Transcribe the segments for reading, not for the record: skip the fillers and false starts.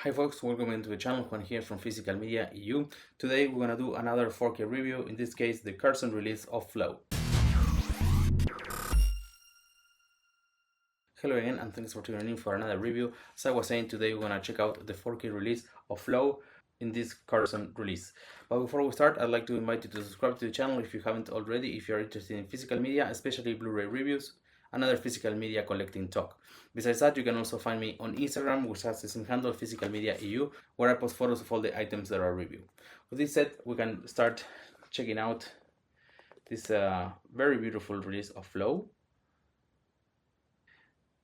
Hi folks, welcome into the channel. Juan here from Physical Media EU. Today we're gonna do another 4K review, in this case the Curzon release of Flow. Hello again and thanks for tuning in for another review. As I was saying, today we're gonna check out the 4K release of Flow in this Curzon release. But before we start, I'd like to invite you to subscribe to the channel if you haven't already, if you're interested in physical media, especially Blu-ray reviews, another physical media collecting talk. Besides that, you can also find me on Instagram, which has the same handle, Physical Media EU, where I post photos of all the items that I review. With this said, we can start checking out this very beautiful release of Flow.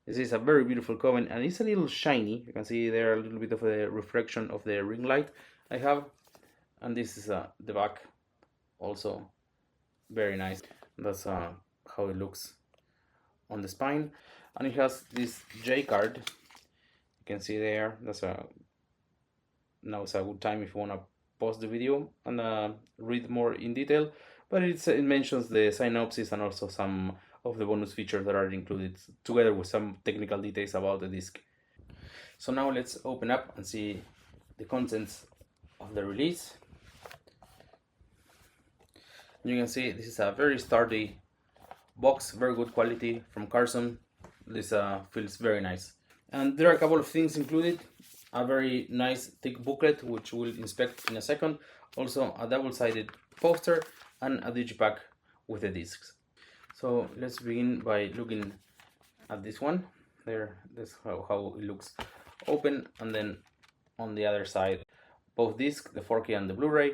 This is a very beautiful cover and it's a little shiny. You can see there a little bit of a reflection of the ring light I have. And this is the back, also very nice. That's how it looks on the spine. And it has this J card. You can see there. Now it's a good time if you want to pause the video and read more in detail. But it mentions the synopsis and also some of the bonus features that are included, together with some technical details about the disc. So now let's open up and see the contents of the release. You can see this is a very sturdy box, very good quality from Curzon. This feels very nice. And there are a couple of things included. A very nice thick booklet, which we'll inspect in a second. Also a double-sided poster and a digipack with the discs. So let's begin by looking at this one. That's how it looks open, and then on the other side, both discs, the 4K and the Blu-ray,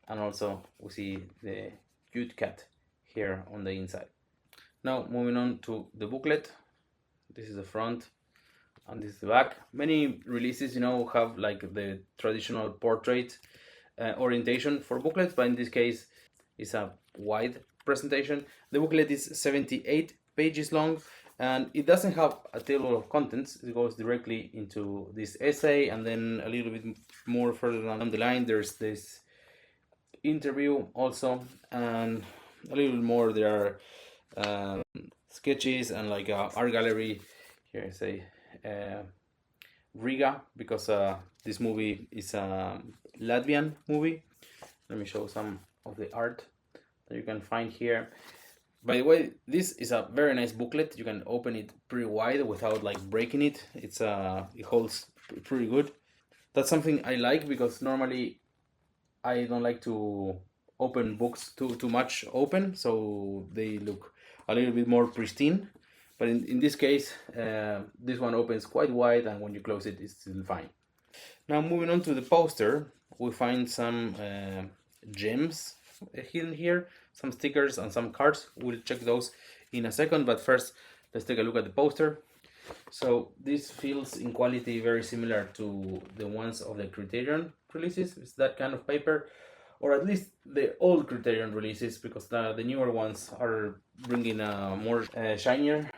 and also we see the cute cat here on the inside. Now moving on to the booklet. This is the front and this is the back. Many releases, have like the traditional portrait orientation for booklets, but in this case it's a wide presentation. The booklet is 78 pages long and it doesn't have a table of contents. It goes directly into this essay, and then a little bit more further down the line there's this interview also, and a little more there are sketches and like a art gallery. Here I say Riga, because this movie is a Latvian movie. Let me show some of the art that you can find here. By the way, this is a very nice booklet. You can open it pretty wide without like breaking it. It holds pretty good. That's something I like, because normally I don't like to open books too much open, so they look a little bit more pristine. But in this case, this one opens quite wide, and when you close it, it's still fine. Now moving on to the poster, we find some gems hidden here, some stickers and some cards. We'll check those in a second, but first let's take a look at the poster. So this feels in quality very similar to the ones of the Criterion releases. It's that kind of paper, or at least the old Criterion releases, because the newer ones are bringing a more shinier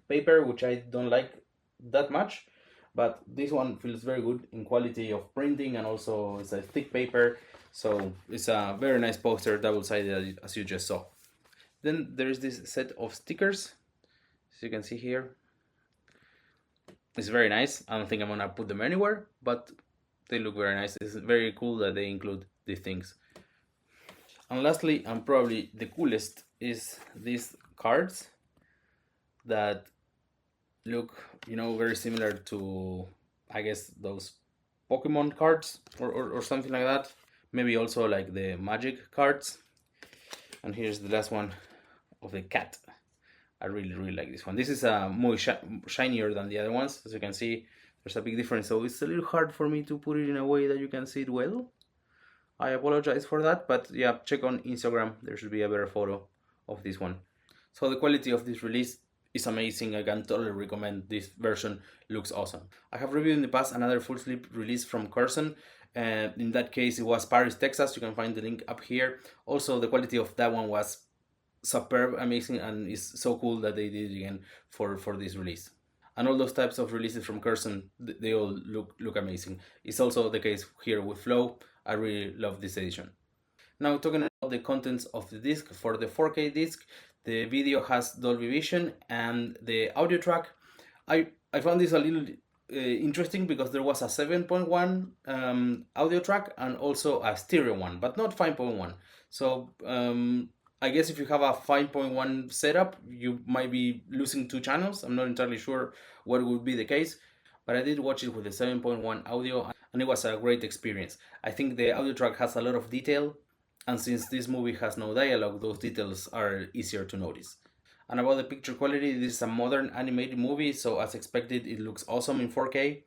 paper, which I don't like that much. But this one feels very good in quality of printing, and also it's a thick paper, so it's a very nice poster, double-sided as you just saw. Then there is this set of stickers, as you can see here. It's very nice. I don't think I'm gonna put them anywhere, but they look very nice. It's very cool that they include these things. And lastly, and probably the coolest, is these cards that look, very similar to, I guess, those Pokemon cards or something like that. Maybe also like the Magic cards. And here's the last one of the cat. I really like this one. This is more shinier than the other ones. As you can see, there's a big difference. So it's a little hard for me to put it in a way that you can see it well. I apologize for that, but yeah, check on Instagram. There should be a better photo of this one. So the quality of this release is amazing. I can totally recommend this version. Looks awesome. I have reviewed in the past another full sleeve release from Curzon. In that case, it was Paris, Texas. You can find the link up here. Also, the quality of that one was superb, amazing, and it's so cool that they did it again for this release. And all those types of releases from Curzon, they all look amazing. It's also the case here with Flow. I really love this edition. Now talking about the contents of the disc. For the 4K disc, the video has Dolby Vision, and the audio track, I found this a little interesting because there was a 7.1 audio track and also a stereo one, but not 5.1. So I guess if you have a 5.1 setup, you might be losing two channels. I'm not entirely sure what would be the case, but I did watch it with the 7.1 audio and it was a great experience. I think the audio track has a lot of detail, and since this movie has no dialogue, those details are easier to notice. And about the picture quality, this is a modern animated movie, so as expected, it looks awesome in 4K.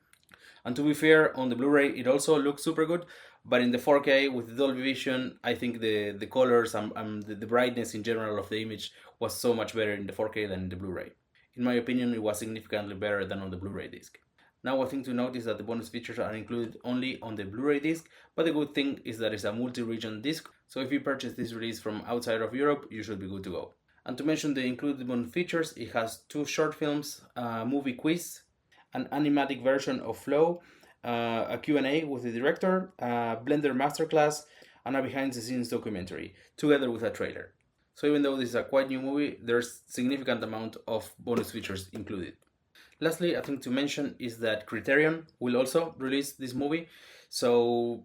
And to be fair, on the Blu-ray, it also looks super good. But in the 4K with Dolby Vision, I think the colors and the brightness in general of the image was so much better in the 4K than in the Blu-ray. In my opinion, it was significantly better than on the Blu-ray disc. Now, one thing to note is that the bonus features are included only on the Blu-ray disc, but the good thing is that it's a multi-region disc, so if you purchase this release from outside of Europe, you should be good to go. And to mention the included bonus features, it has 2 short films, a movie quiz, an animatic version of Flow, a Q&A with the director, a Blender masterclass, and a behind-the-scenes documentary, together with a trailer. So even though this is a quite new movie, there's significant amount of bonus features included. Lastly, a thing to mention is that Criterion will also release this movie, so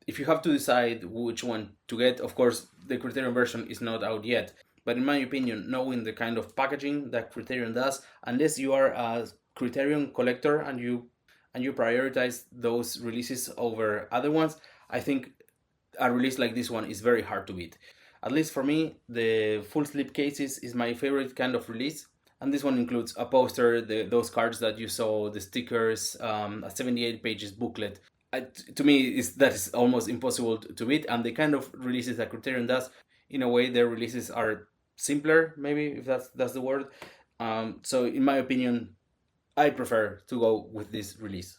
if you have to decide which one to get, of course, the Criterion version is not out yet, but in my opinion, knowing the kind of packaging that Criterion does, unless you are a Criterion collector and you prioritize those releases over other ones, I think a release like this one is very hard to beat. At least for me, the full slip cases is my favorite kind of release. And this one includes a poster, those cards that you saw, the stickers, a 78 pages booklet. To me, that is almost impossible to beat. And the kind of releases that Criterion does, in a way, their releases are simpler, maybe, if that's the word. So in my opinion, I prefer to go with this release.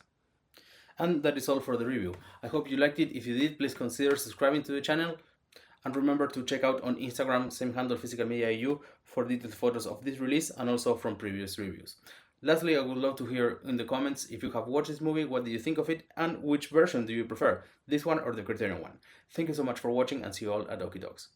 And that is all for the review. I hope you liked it. If you did, please consider subscribing to the channel. And remember to check out on Instagram, same handle Physical Media EU, for detailed photos of this release and also from previous reviews. Lastly, I would love to hear in the comments if you have watched this movie, what do you think of it, and which version do you prefer, this one or the Criterion one. Thank you so much for watching and see you all at Okie Dogs.